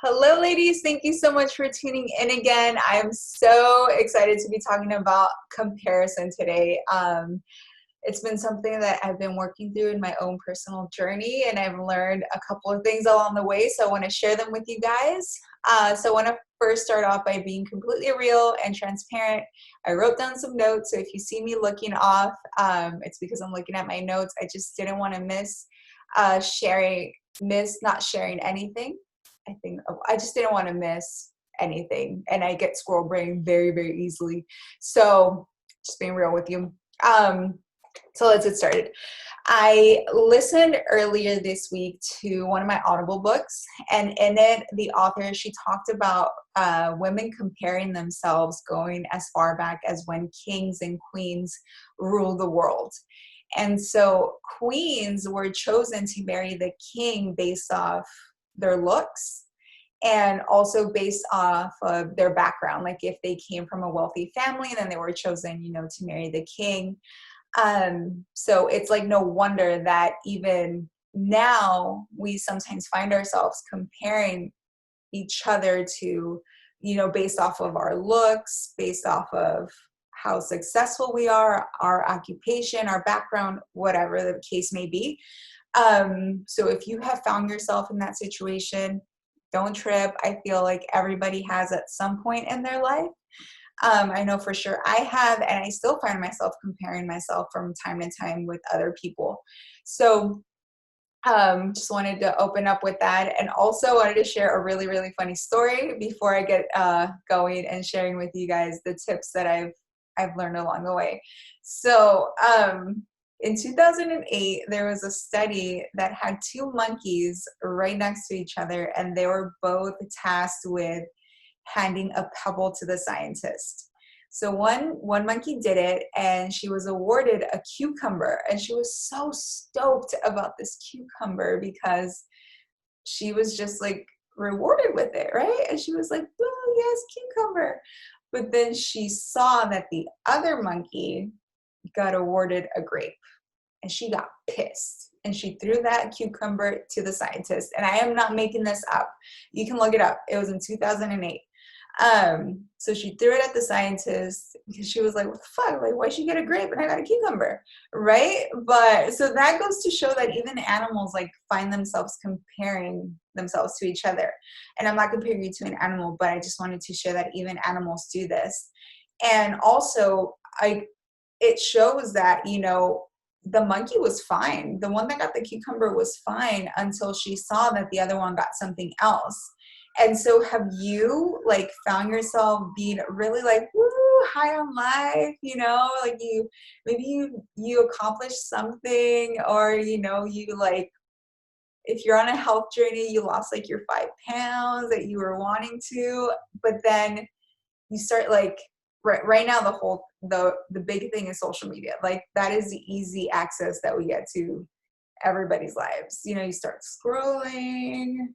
Hello, ladies. Thank you so much for tuning in again. I am so excited to be talking about comparison today. It's been something that I've been working through in my own personal journey, and I've learned a couple of things along the way, so I want to share them with you guys. So I want to first start off by being completely real and transparent. I wrote down some notes, so if you see me looking off, it's because I'm looking at my notes. I just didn't want to miss not sharing anything. I just didn't want to miss anything, and I get squirrel brain very, very easily. So just being real with you. So let's get started. I listened earlier this week to one of my Audible books, and in it, the author, she talked about women comparing themselves going as far back as when kings and queens ruled the world. And so queens were chosen to marry the king based off their looks and also based off of their background. Like if they came from a wealthy family, then they were chosen, to marry the king. So it's like no wonder that even now we sometimes find ourselves comparing each other to, based off of our looks, based off of how successful we are, our occupation, our background, whatever the case may be. So if you have found yourself in that situation, don't trip. I feel like everybody has at some point in their life. I know for sure I have, and I still find myself comparing myself from time to time with other people. So just wanted to open up with that, and also wanted to share a really, really funny story before I get going and sharing with you guys the tips that I've learned along the way. So in 2008, there was a study that had two monkeys right next to each other, and they were both tasked with handing a pebble to the scientist. So one monkey did it, and she was awarded a cucumber, and she was so stoked about this cucumber because she was just like rewarded with it, right? And she was like, "Oh yes, cucumber." But then she saw that the other monkey got awarded a grape, and she got pissed, and she threw that cucumber to the scientist. And I am not making this up. You can look it up. It was in 2008. So she threw it at the scientist because she was like, "What the fuck? Like, why she get a grape and I got a cucumber?" Right? But so that goes to show that even animals like find themselves comparing themselves to each other. And I'm not comparing you to an animal, but I just wanted to share that even animals do this. And also, it shows that, the monkey was fine. The one that got the cucumber was fine until she saw that the other one got something else. And so have you like found yourself being really like, woo, high on life, like you accomplished something, or, you like, if you're on a health journey, you lost like your 5 pounds that you were wanting to, but then you start like, right now the big thing is social media. Like that is the easy access that we get to everybody's lives. You start scrolling,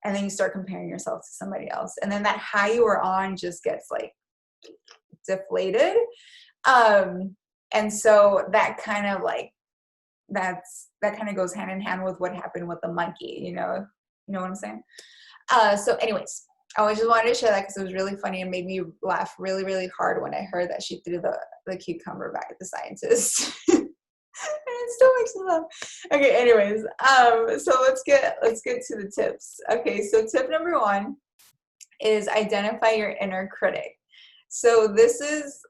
and then you start comparing yourself to somebody else, and then that high you were on just gets like deflated. And so that kind of like that kind of goes hand in hand with what happened with the monkey. You know what I'm saying? So anyways, I just wanted to share that because it was really funny and made me laugh really, really hard when I heard that she threw the cucumber back at the scientist. And it still makes me laugh. Okay, anyways, so let's get to the tips. Okay, so tip number 1 is identify your inner critic. So this is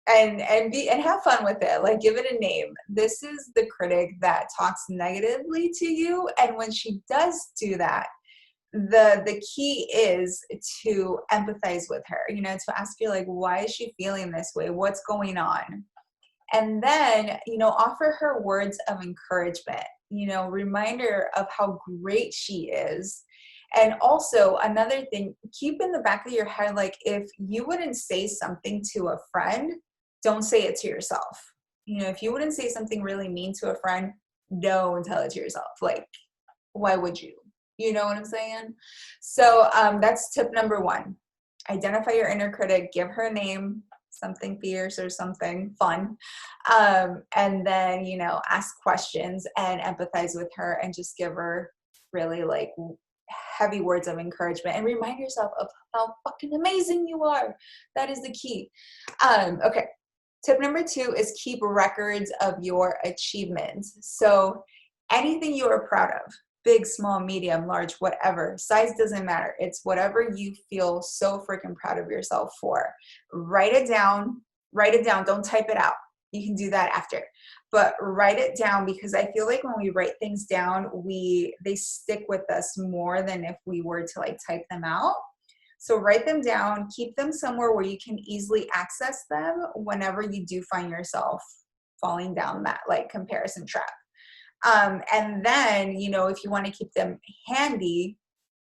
and have fun with it. Like, give it a name. This is the critic that talks negatively to you, and when she does do that, the key is to empathize with her, to ask you like, why is she feeling this way? What's going on? And then, offer her words of encouragement, remind her of how great she is. And also another thing, keep in the back of your head, like if you wouldn't say something to a friend, don't say it to yourself. If you wouldn't say something really mean to a friend, don't tell it to yourself. Like, why would you? You know what I'm saying? So that's tip number 1. Identify your inner critic, give her a name, something fierce or something fun. And then, ask questions and empathize with her and just give her really like heavy words of encouragement, and remind yourself of how fucking amazing you are. That is the key. Okay. Tip number 2 is keep records of your achievements. So anything you are proud of, big, small, medium, large, whatever, size doesn't matter. It's whatever you feel so freaking proud of yourself for. Write it down. Write it down. Don't type it out. You can do that after. But write it down, because I feel like when we write things down, they stick with us more than if we were to like type them out. So write them down, keep them somewhere where you can easily access them whenever you do find yourself falling down that like comparison trap. And then, you know, if you want to keep them handy,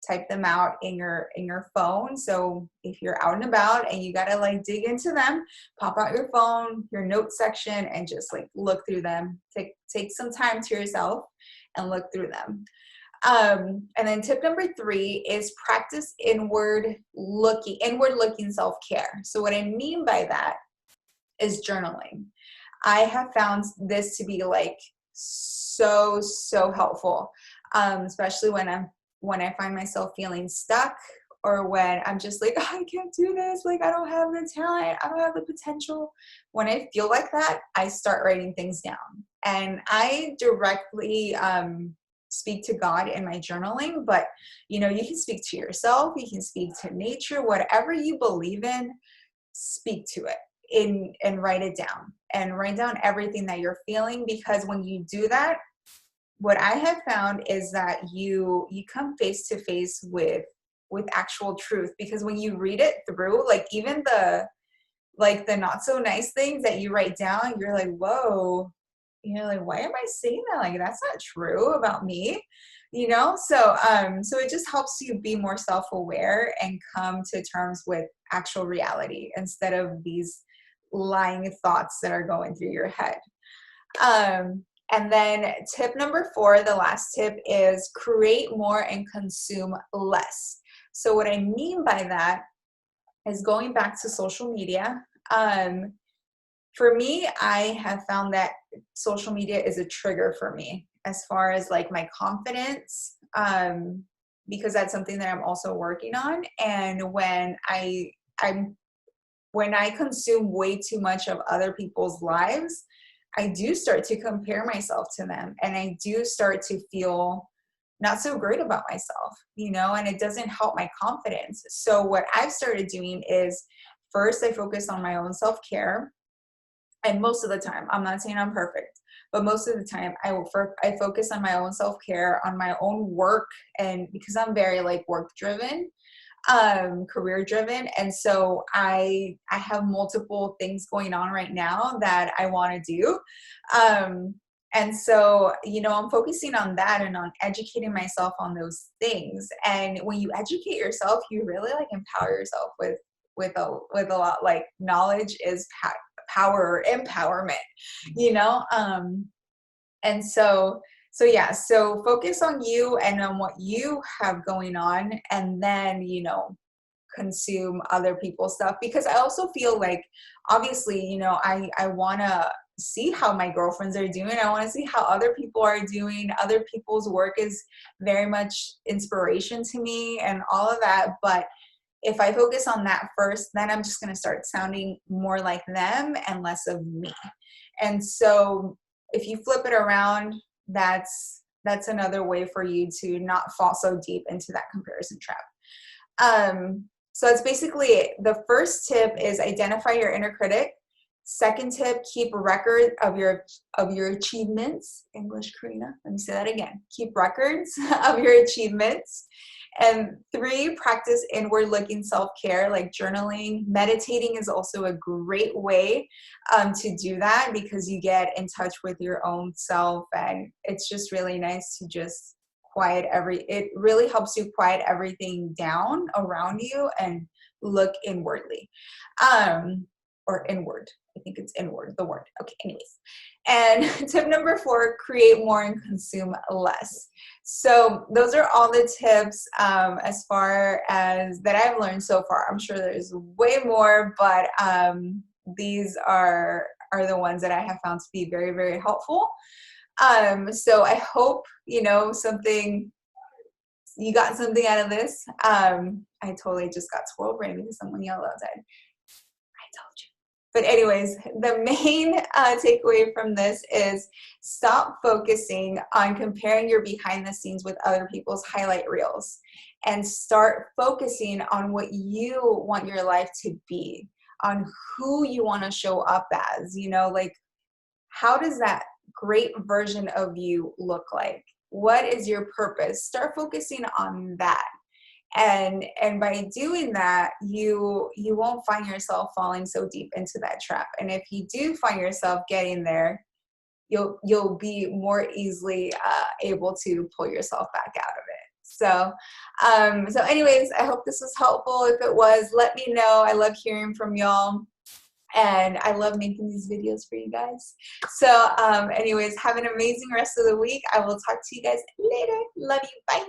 type them out in your phone. So if you're out and about and you gotta like dig into them, pop out your phone, your notes section, and just like look through them. Take some time to yourself and look through them. And then tip number 3 is practice inward looking self-care. So what I mean by that is journaling. I have found this to be like so helpful, especially when I find myself feeling stuck, or when I'm just like, oh, I can't do this. Like, I don't have the talent. I don't have the potential. When I feel like that, I start writing things down, and I directly speak to God in my journaling. But you know, you can speak to yourself, you can speak to nature, whatever you believe in, speak to it and write it down, and write down everything that you're feeling. Because when you do that, what I have found is that you come face to face with actual truth. Because when you read it through, like even the not so nice things that you write down, you're like, whoa, you know, like, why am I saying that? Like, that's not true about me, you know? So, so it just helps you be more self-aware and come to terms with actual reality instead of these lying thoughts that are going through your head. And then tip number 4, the last tip, is create more and consume less. So what I mean by that is going back to social media. For me, I have found that social media is a trigger for me as far as like my confidence, because that's something that I'm also working on. And when I consume way too much of other people's lives, I do start to compare myself to them, and I do start to feel not so great about myself, you know, and it doesn't help my confidence. So what I've started doing is, first, I focus on my own self-care. And most of the time, I'm not saying I'm perfect, but most of the time I focus on my own self-care, on my own work. And because I'm very like work driven, career driven. And so I have multiple things going on right now that I want to do. And so, you know, I'm focusing on that and on educating myself on those things. And when you educate yourself, you really like empower yourself with a lot. Like, knowledge is power, empowerment, you know? And so yeah, so focus on you and on what you have going on, and then, you know, consume other people's stuff. Because I also feel like, obviously, you know, I want to see how my girlfriends are doing. I want to see how other people are doing. Other people's work is very much inspiration to me and all of that. But if I focus on that first, then I'm just going to start sounding more like them and less of me. And so if you flip it around, that's another way for you to not fall so deep into that comparison trap. So that's basically it. The first tip is identify your inner critic. Second tip, keep a record of your achievements. English, Karina. Let me say that again. Keep records of your achievements. And 3, practice inward looking self-care, like journaling. Meditating is also a great way to do that, because you get in touch with your own self, and it's just really nice to just it really helps you quiet everything down around you and look inwardly. Or inward. I think it's inward, the word. Okay, anyways. And tip number 4, create more and consume less. So those are all the tips as far as that I've learned so far. I'm sure there's way more, but these are the ones that I have found to be very, very helpful. So I hope, you know, something you got something out of this. I totally just got squirrel brain because someone yelled outside. I told you. But anyways, the main takeaway from this is stop focusing on comparing your behind the scenes with other people's highlight reels and start focusing on what you want your life to be, on who you want to show up as, you know, like how does that great version of you look like? What is your purpose? Start focusing on that. And by doing that, you won't find yourself falling so deep into that trap. And if you do find yourself getting there, you'll be more easily able to pull yourself back out of it. So so anyways, I hope this was helpful. If it was, let me know. I love hearing from y'all. And I love making these videos for you guys. So anyways, have an amazing rest of the week. I will talk to you guys later. Love you. Bye.